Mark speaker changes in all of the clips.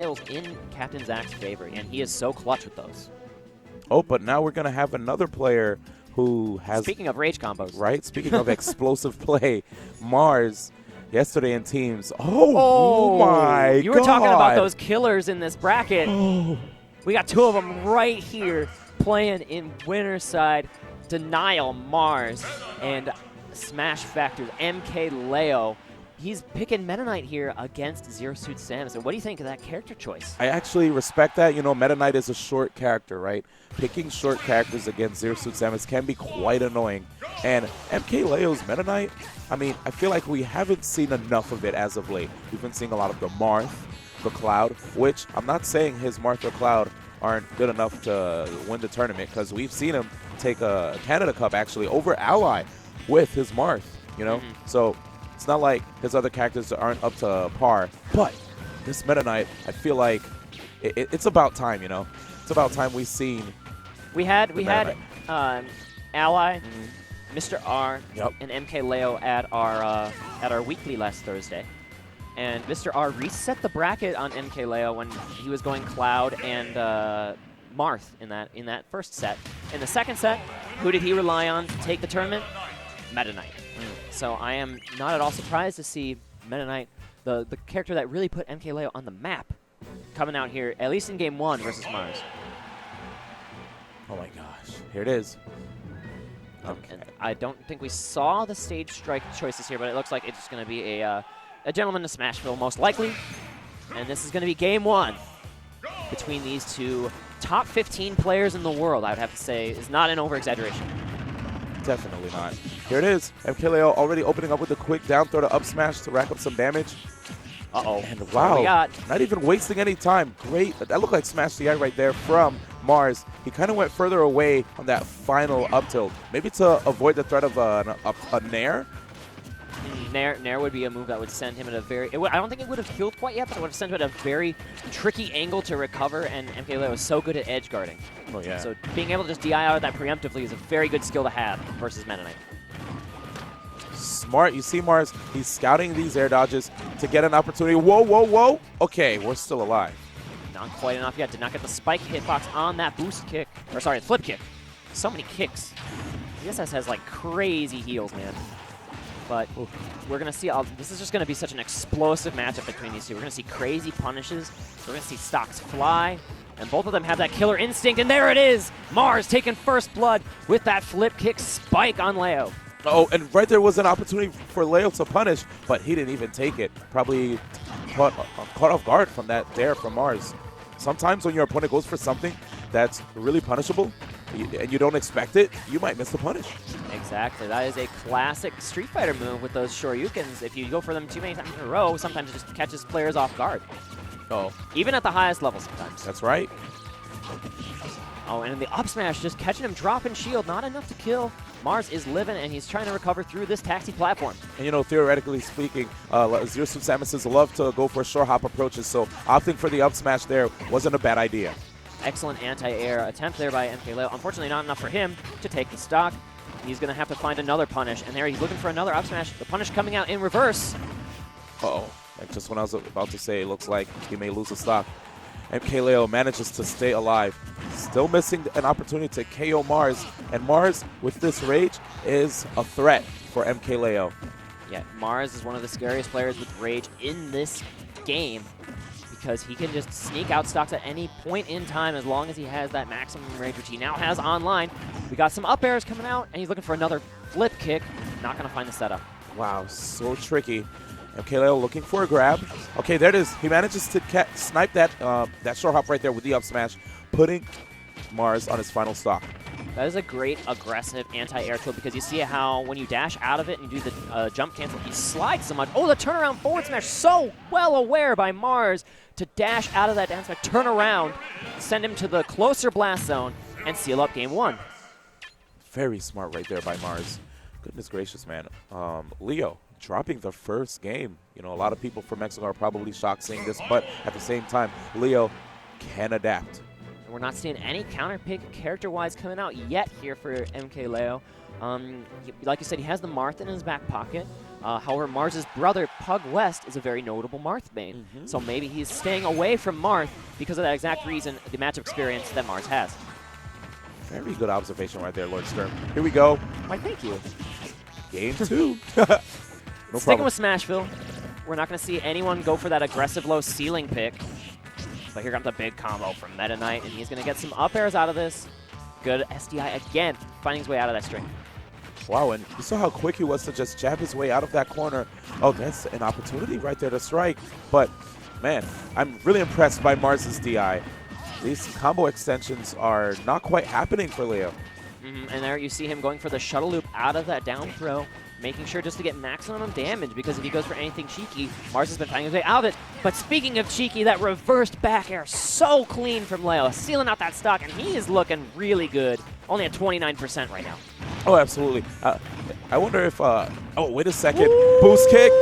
Speaker 1: in Captain Zach's favor, and he is so clutch with those.
Speaker 2: Oh, but now we're going to have another player who has...
Speaker 1: Speaking of rage combos.
Speaker 2: Right? Speaking of explosive play, Mars, yesterday in teams. Oh my God.
Speaker 1: You were talking about those killers in this bracket. We got two of them right here playing in winner's side. Denial, Mars, and Smash Factor's MKLeo. He's picking Meta Knight here against Zero Suit Samus. And what do you think of that character choice?
Speaker 2: I actually respect that. You know, Meta Knight is a short character, right? Picking short characters against Zero Suit Samus can be quite annoying. And MKLeo's Meta Knight, I mean, I feel like we haven't seen enough of it as of late. We've been seeing a lot of the Marth, the Cloud, which I'm not saying his Marth or Cloud aren't good enough to win the tournament, because we've seen him take a Canada Cup, actually, over Ally with his Marth, you know? So it's not like his other characters aren't up to par, but this Meta Knight, I feel like it's about time, you know? It's about time we've seen.
Speaker 1: We had Ally, Mr. R, and MKLeo at our weekly last Thursday. And Mr. R reset the bracket on MKLeo when he was going Cloud and Marth in that first set. In the second set, who did he rely on to take the tournament? Meta Knight. So I am not at all surprised to see Meta Knight, the character that really put MKLeo on the map, coming out here, at least in game 1 versus Mars.
Speaker 2: Oh my gosh, here it is.
Speaker 1: Okay. And I don't think we saw the stage strike choices here, but it looks like it's going to be a gentleman to Smashville, most likely. And this is going to be game 1 between these two top 15 players in the world, I would have to say, is not an over-exaggeration.
Speaker 2: Definitely not. Here it is. MKLeo already opening up with a quick down throw to up smash to rack up some damage. And wow, not even wasting any time. Great. That looked like Smash DI right there from Mars. He kind of went further away on that final up tilt. Maybe to avoid the threat of a Nair.
Speaker 1: Nair would be a move that would send him at a very... I don't think it would have killed quite yet, but it would have sent him at a very tricky angle to recover, and MKLeo is so good at edge guarding.
Speaker 2: Oh, yeah.
Speaker 1: So being able to just DI out of that preemptively is a very good skill to have versus Meta Knight.
Speaker 2: Smart. You see Mars, he's scouting these air dodges to get an opportunity. Whoa, whoa, whoa. Okay, we're still alive.
Speaker 1: Not quite enough yet. Did not get the spike hitbox on that boost kick. Or sorry, flip kick. So many kicks. ESS has like crazy heals, man. But we're going to see, this is just going to be such an explosive matchup between these two. We're going to see crazy punishes. We're going to see stocks fly. And both of them have that killer instinct. And there it is. Mars taking first blood with that flip kick spike on Leo.
Speaker 2: Oh, and right there was an opportunity for Leo to punish, but he didn't even take it. Probably caught off guard from that there from Mars. Sometimes when your opponent goes for something that's really punishable and you don't expect it, you might miss the punish.
Speaker 1: Exactly. That is a classic Street Fighter move with those Shoryukens. If you go for them too many times in a row, sometimes it just catches players off guard.
Speaker 2: Oh.
Speaker 1: Even at the highest level sometimes.
Speaker 2: That's right.
Speaker 1: Oh, and in the up smash, just catching him dropping shield, not enough to kill. Mars is living, and he's trying to recover through this taxi platform.
Speaker 2: And, you know, theoretically speaking, Zero Suit Samus love to go for short hop approaches, so opting for the up smash there wasn't a bad idea.
Speaker 1: Excellent anti-air attempt there by MKLeo. Unfortunately, not enough for him to take the stock. He's going to have to find another punish, and there he's looking for another up smash. The punish coming out in reverse.
Speaker 2: Uh-oh. Like just when I was about to say, it looks like he may lose the stock. MKLeo manages to stay alive. Still missing an opportunity to KO Mars. And Mars, with this rage, is a threat for MKLeo.
Speaker 1: Yeah, Mars is one of the scariest players with rage in this game because he can just sneak out stocks at any point in time as long as he has that maximum rage, which he now has online. We got some up airs coming out, and he's looking for another flip kick. Not going to find the setup.
Speaker 2: Wow, so tricky. MKLeo looking for a grab. Okay, there it is. He manages to snipe that short hop right there with the up smash, putting Mars on his final stock.
Speaker 1: That is a great aggressive anti-air tilt because you see how when you dash out of it and you do the jump cancel, he slides so much. Oh, the turnaround forward smash, so well aware by Mars to dash out of that down smash, turn around, send him to the closer blast zone, and seal up game 1.
Speaker 2: Very smart right there by Mars. Goodness gracious, man. Leo dropping the first game. You know, a lot of people from Mexico are probably shocked seeing this, but at the same time, Leo can adapt.
Speaker 1: We're not seeing any counter pick character-wise coming out yet here for MKLeo. Like you said, he has the Marth in his back pocket. However, Mars's brother, Pug West, is a very notable Marth main. So maybe he's staying away from Marth because of that exact reason, the matchup experience that Mars has.
Speaker 2: Very good observation right there, Lord Sturm. Here we go.
Speaker 1: Why, thank you.
Speaker 2: Game 2. No
Speaker 1: Sticking
Speaker 2: problem.
Speaker 1: with Smashville, we're not going to see anyone go for that aggressive low ceiling pick. But here comes a big combo from Meta Knight, and he's going to get some up airs out of this. Good SDI again, finding his way out of that string.
Speaker 2: Wow, and you saw how quick he was to just jab his way out of that corner. Oh, that's an opportunity right there to strike. But, man, I'm really impressed by Mars's DI. These combo extensions are not quite happening for Leo.
Speaker 1: And there you see him going for the shuttle loop out of that down throw, making sure just to get maximum damage, because if he goes for anything cheeky, Mars has been finding his way out of it. But speaking of cheeky, that reversed back air so clean from Leo, sealing out that stock, and he is looking really good. Only at 29% right now.
Speaker 2: Oh, absolutely. I wonder if, oh, wait a second. Boost kick.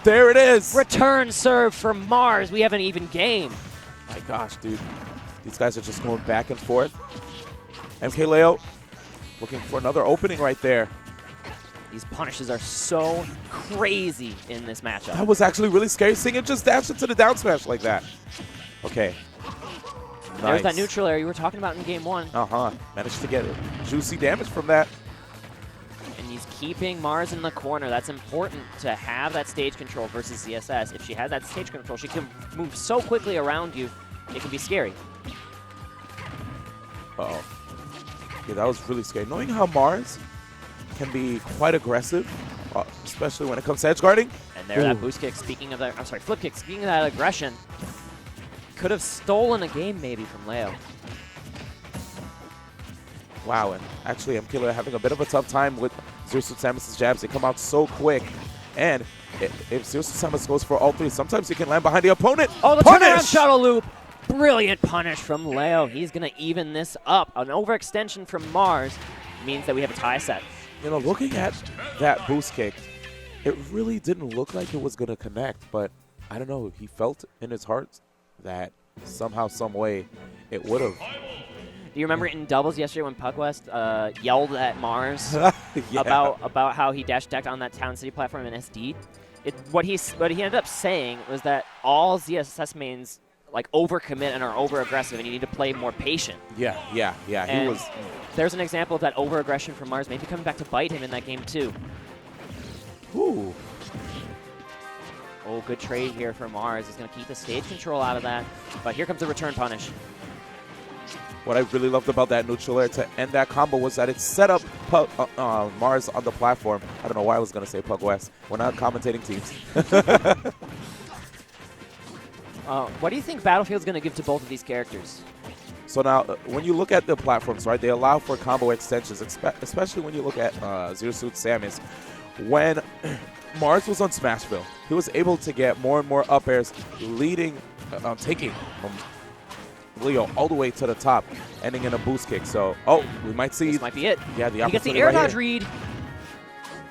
Speaker 2: There it is.
Speaker 1: Return serve from Mars. We have an even game.
Speaker 2: My gosh, dude. These guys are just going back and forth. MKLeo looking for another opening right there.
Speaker 1: These punishes are so crazy in this matchup.
Speaker 2: That was actually really scary, seeing him just dash into the down smash like that. Okay. Nice.
Speaker 1: There's that neutral air you were talking about in game 1.
Speaker 2: Managed to get juicy damage from that.
Speaker 1: And he's keeping Mars in the corner. That's important to have that stage control versus ZSS. If she has that stage control, she can move so quickly around you, it can be scary.
Speaker 2: Uh-oh. Yeah, that was really scary. Knowing how Mars can be quite aggressive, especially when it comes to edge guarding.
Speaker 1: And there, that boost kick, speaking of that, I'm sorry, flip kick, speaking of that aggression, could have stolen a game maybe from Leo.
Speaker 2: Wow, and actually MKLeo having a bit of a tough time with Zersuit Samus' jabs. They come out so quick. And if Zersuit Samus goes for all three, sometimes you can land behind the opponent.
Speaker 1: Oh, the
Speaker 2: punish!
Speaker 1: turnaround shuttle loop. Brilliant punish from Leo. He's going to even this up. An overextension from Mars means that we have a tie set.
Speaker 2: You know, looking at that boost kick, it really didn't look like it was going to connect, but I don't know. He felt in his heart that somehow, some way, it would have.
Speaker 1: Do you remember in doubles yesterday when Pug West yelled at Mars
Speaker 2: Yeah.
Speaker 1: about how he dash decked on that Town City platform in SD? What he ended up saying was that all ZSS mains like overcommit and are over aggressive, and you need to play more patient.
Speaker 2: Yeah.
Speaker 1: And
Speaker 2: He was.
Speaker 1: There's an example of that over aggression from Mars, maybe coming back to bite him in that game too.
Speaker 2: Ooh.
Speaker 1: Oh, good trade here for Mars. He's going to keep the stage control out of that, but here comes the return punish.
Speaker 2: What I really loved about that neutral air to end that combo was that it set up Mars on the platform. I don't know why I was going to say Pug West. We're not commentating teams.
Speaker 1: What do you think Battlefield's going to give to both of these characters?
Speaker 2: So now, when you look at the platforms, right, they allow for combo extensions, especially when you look at Zersuit Samus. When Mars was on Smashville, he was able to get more and more up airs, leading, taking Leo all the way to the top, ending in a boost kick. So, we might see.
Speaker 1: This might be it.
Speaker 2: Yeah, the
Speaker 1: he gets the
Speaker 2: opportunity
Speaker 1: air
Speaker 2: right
Speaker 1: dodge
Speaker 2: here.
Speaker 1: read.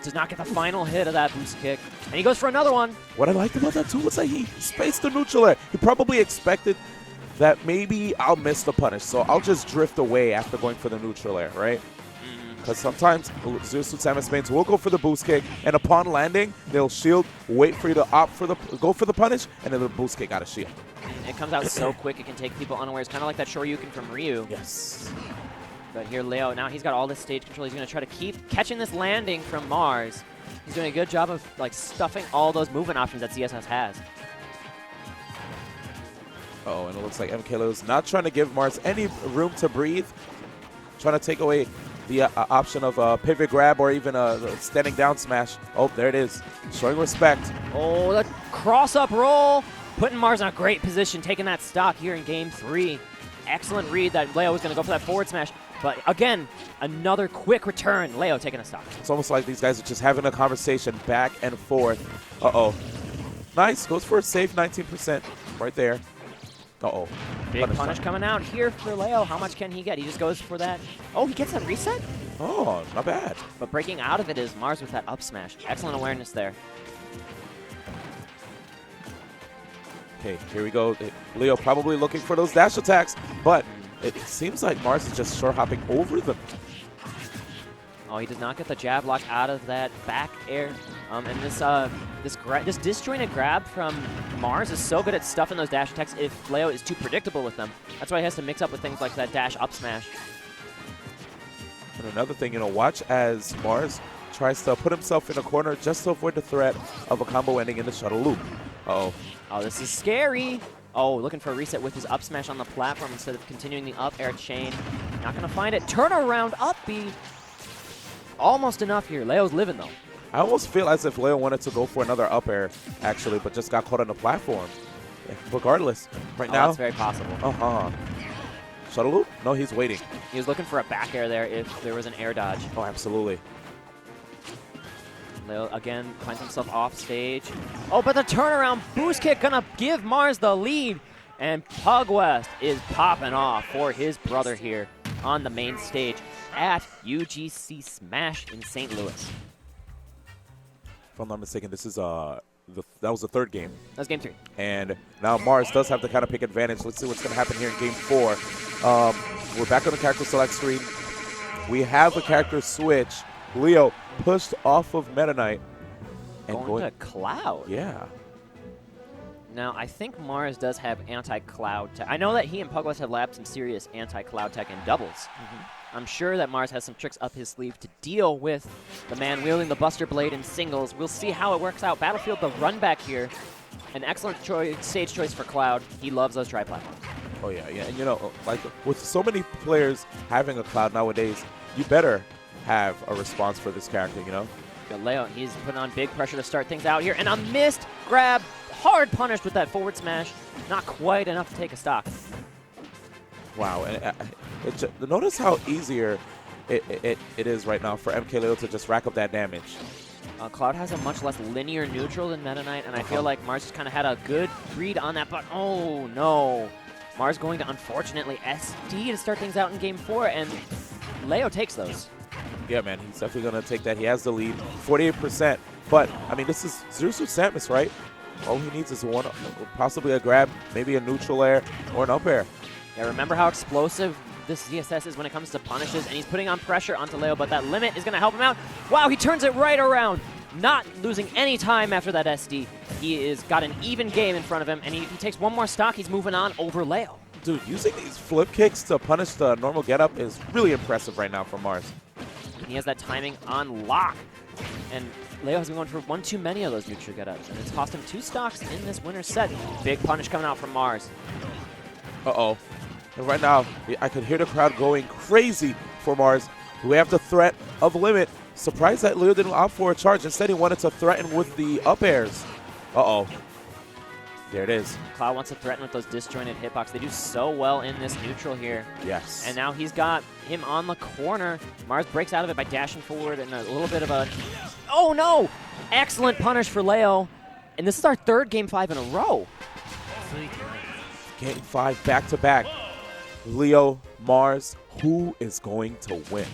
Speaker 1: Does not get the final hit of that boost kick. And he goes for another one.
Speaker 2: What I liked about that too was that he spaced the neutral air. He probably expected that maybe I'll miss the punish, so I'll just drift away after going for the neutral air, right? Because sometimes Zersuit Samus mains will go for the boost kick, and upon landing, they'll shield, wait for you to opt for go for the punish, and then the boost kick out of shield.
Speaker 1: It comes out so quick, it can take people unawares, kind of like that Shoryuken from Ryu.
Speaker 2: Yes.
Speaker 1: But here, Leo, now he's got all this stage control. He's going to try to keep catching this landing from Mars. He's doing a good job of like stuffing all those movement options that ZSS has.
Speaker 2: Oh, and it looks like MKLeo's not trying to give Mars any room to breathe. Trying to take away the option of a pivot grab or even a standing down smash. Oh, there it is. Showing respect.
Speaker 1: Oh, the cross-up roll. Putting Mars in a great position, taking that stock here in Game 3. Excellent read that Leo was going to go for that forward smash. But again, another quick return. Leo taking a stock.
Speaker 2: It's almost like these guys are just having a conversation back and forth. Uh-oh. Nice. Goes for a safe 19% right there. Uh-oh.
Speaker 1: Big punish coming out here for Leo. How much can he get? He just goes for that. Oh, he gets that reset?
Speaker 2: Oh, not bad.
Speaker 1: But breaking out of it is Mars with that up smash. Excellent awareness there.
Speaker 2: Okay, here we go. Leo probably looking for those dash attacks, but it seems like Mars is just short hopping over them.
Speaker 1: Oh, he does not get the jab lock out of that back air. And this disjointed grab from Mars is so good at stuffing those dash attacks if Leo is too predictable with them. That's why he has to mix up with things like that dash up smash.
Speaker 2: And another thing, watch as Mars tries to put himself in a corner just to avoid the threat of a combo ending in the shuttle loop. Uh-oh.
Speaker 1: Oh, this is scary. Oh, looking for a reset with his up smash on the platform instead of continuing the up air chain. Not going to find it. Turn around up B. Almost enough here. Leo's living, though.
Speaker 2: I almost feel as if Leo wanted to go for another up air, actually, but just got caught on the platform. Regardless, right now.
Speaker 1: That's very possible.
Speaker 2: Shuttle loop? No, he's waiting.
Speaker 1: He was looking for a back air there if there was an air dodge.
Speaker 2: Oh, absolutely.
Speaker 1: Leo, again, finds himself off stage. Oh, but the turnaround boost kick gonna give Mars the lead. And Pugwest is popping off for his brother here on the main stage at UGC Smash in St. Louis.
Speaker 2: If I'm not mistaken, this is that was the third game.
Speaker 1: That's game 3.
Speaker 2: And now Mars does have to kind of pick advantage. Let's see what's going to happen here in game 4. We're back on the character select screen. We have a character switch. Leo pushed off of Meta Knight. And
Speaker 1: going to Cloud.
Speaker 2: Yeah.
Speaker 1: Now, I think Mars does have anti-Cloud tech. I know that he and Pugwest have labbed some serious anti-Cloud tech in doubles. I'm sure that Mars has some tricks up his sleeve to deal with the man wielding the Buster Blade in singles. We'll see how it works out. Battlefield, the run back here. An excellent stage choice for Cloud. He loves those tri-platforms.
Speaker 2: Oh, yeah. And, like with so many players having a Cloud nowadays, you better have a response for this character,
Speaker 1: Leo, he's putting on big pressure to start things out here. And a missed grab. Hard punished with that forward smash. Not quite enough to take a stock.
Speaker 2: Wow. And notice how easier it is right now for MKLeo to just rack up that damage.
Speaker 1: Cloud has a much less linear neutral than Meta Knight, and I feel like Mars just kind of had a good read on that, but oh no. Mars going to, unfortunately, SD to start things out in game 4, and Leo takes those.
Speaker 2: Yeah, man, he's definitely going to take that. He has the lead, 48%. But, I mean, this is Zero Suit Samus, right? All he needs is one, possibly a grab, maybe a neutral air, or an up air.
Speaker 1: Yeah, remember how explosive this ZSS is when it comes to punishes, and he's putting on pressure onto Leo, but that limit is going to help him out. Wow, he turns it right around, not losing any time after that SD. He is got an even game in front of him, and if he takes one more stock, he's moving on over Leo.
Speaker 2: Dude, using these flip kicks to punish the normal getup is really impressive right now from Mars.
Speaker 1: And he has that timing on lock, and Leo has been going for one too many of those neutral getups, and it's cost him 2 stocks in this winner's set. Big punish coming out from Mars.
Speaker 2: Uh-oh. And right now, I could hear the crowd going crazy for Mars. We have the threat of limit. Surprised that Leo didn't opt for a charge. Instead, he wanted to threaten with the up airs. Uh-oh. There it is.
Speaker 1: Cloud wants to threaten with those disjointed hitbox. They do so well in this neutral here.
Speaker 2: Yes.
Speaker 1: And now he's got him on the corner. Mars breaks out of it by dashing forward and a little bit of a... Oh, no! Excellent punish for Leo. And this is our 3rd Game 5 in a row.
Speaker 2: Game 5 back-to-back. Leo, Mars, who is going to win?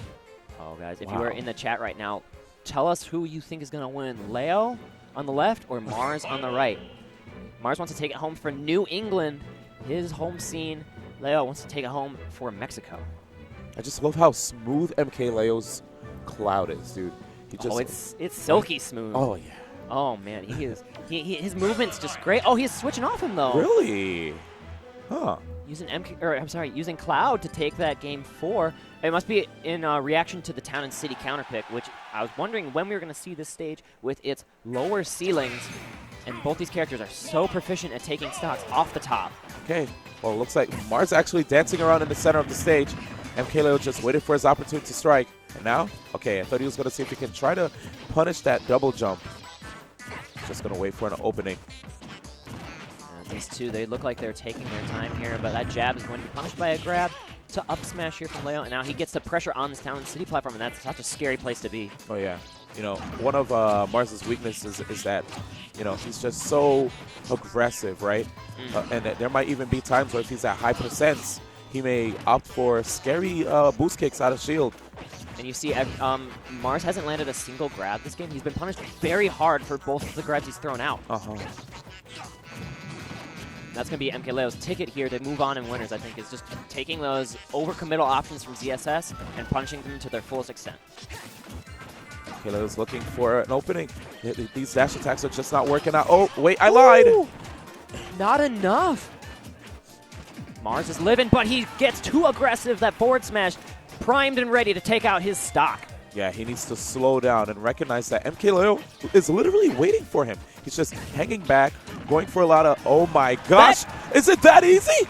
Speaker 1: Oh, guys, if you are in the chat right now, tell us who you think is going to win. Leo on the left or Mars on the right? Mars wants to take it home for New England, his home scene. Leo wants to take it home for Mexico.
Speaker 2: I just love how smooth MKLeo's Cloud is, dude. He just,
Speaker 1: it's silky smooth.
Speaker 2: Oh, yeah.
Speaker 1: Oh, man, he is. His movement's just great. Oh, he's switching off him, though.
Speaker 2: Really? Huh.
Speaker 1: Using Cloud to take that game 4. It must be in reaction to the Town and City counterpick, which I was wondering when we were going to see this stage with its lower ceilings. And both these characters are so proficient at taking stocks off the top.
Speaker 2: Okay. Well, it looks like Mars actually dancing around in the center of the stage. MKLeo just waited for his opportunity to strike. And now, okay, I thought he was going to see if he can try to punish that double jump. Just going to wait for an opening.
Speaker 1: These two, they look like they're taking their time here, but that jab is going to be punished by a grab to up smash here from Leo. And now he gets the pressure on this Town and City platform, and that's such a scary place to be.
Speaker 2: Oh, yeah. One of Mars's weaknesses is that, he's just so aggressive, right? And there might even be times where if he's at high percents, he may opt for scary boost kicks out of shield.
Speaker 1: And you see Mars hasn't landed a single grab this game. He's been punished very hard for both of the grabs he's thrown out. That's going to be MKLeo's ticket here to move on in winners, I think, is just taking those overcommittal options from ZSS and punishing them to their fullest extent.
Speaker 2: MKLeo's looking for an opening. These dash attacks are just not working out. Oh, wait, I lied.
Speaker 1: Ooh, not enough. Mars is living, but he gets too aggressive. That forward smash primed and ready to take out his stock.
Speaker 2: Yeah, he needs to slow down and recognize that MKLeo is literally waiting for him. He's just hanging back, going for a lot of, oh my gosh. Is it that easy?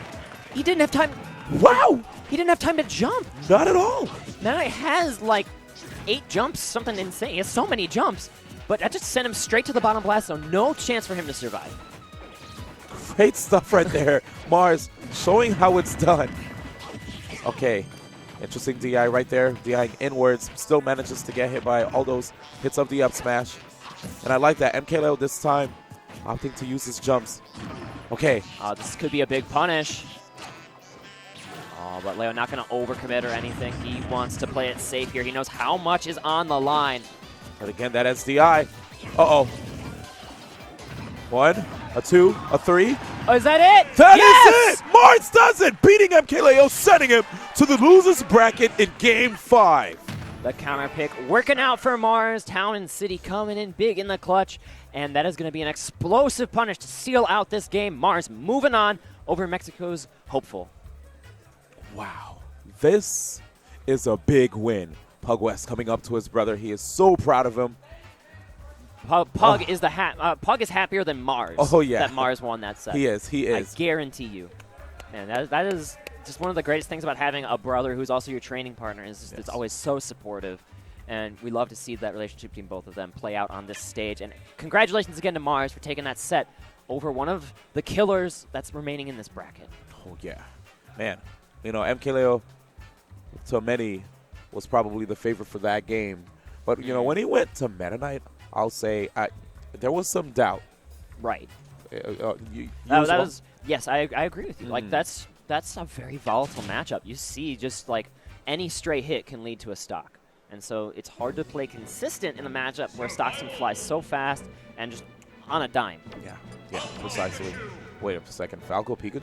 Speaker 1: He didn't have time.
Speaker 2: Wow.
Speaker 1: He didn't have time to jump.
Speaker 2: Not at all.
Speaker 1: Meta Knight has like 8 jumps, something insane. He has so many jumps, but that just sent him straight to the bottom blast zone. No chance for him to survive.
Speaker 2: Great stuff right there. Mars showing how it's done. Okay. Interesting DI right there. DIing inwards. Still manages to get hit by all those hits of the up smash. And I like that. MKLeo this time opting to use his jumps. Okay.
Speaker 1: This could be a big punish. Oh, but Leo not going to overcommit or anything. He wants to play it safe here. He knows how much is on the line.
Speaker 2: But again, that SDI. Uh-oh. 1, a 2, a 3.
Speaker 1: Oh, is that it?
Speaker 2: That is it! Mars does it! Beating MKLeo, sending him to the loser's bracket in Game 5.
Speaker 1: The counter pick working out for Mars. Town and City coming in big in the clutch. And that is going to be an explosive punish to seal out this game. Mars moving on over Mexico's Hopeful.
Speaker 2: Wow. This is a big win. Pug West coming up to his brother. He is so proud of him.
Speaker 1: Pug is Pug is happier than Mars.
Speaker 2: Oh, yeah.
Speaker 1: That Mars won that set.
Speaker 2: He is. He is.
Speaker 1: I guarantee you. Man, that is just one of the greatest things about having a brother who's also your training partner. Is just, it's always so supportive. And we love to see that relationship between both of them play out on this stage. And congratulations again to Mars for taking that set over one of the killers that's remaining in this bracket.
Speaker 2: Oh, yeah. Man, you know, MKLeo, to many, was probably the favorite for that game. But, you know, when he went to Meta Knight, I'll say there was some doubt.
Speaker 1: Right. Yes, I agree with you. Like, that's a very volatile matchup. You see just, like, any stray hit can lead to a stock. And so it's hard to play consistent in a matchup where stocks can fly so fast and just on a dime.
Speaker 2: Yeah, precisely. Wait a second. Falco Pikachu?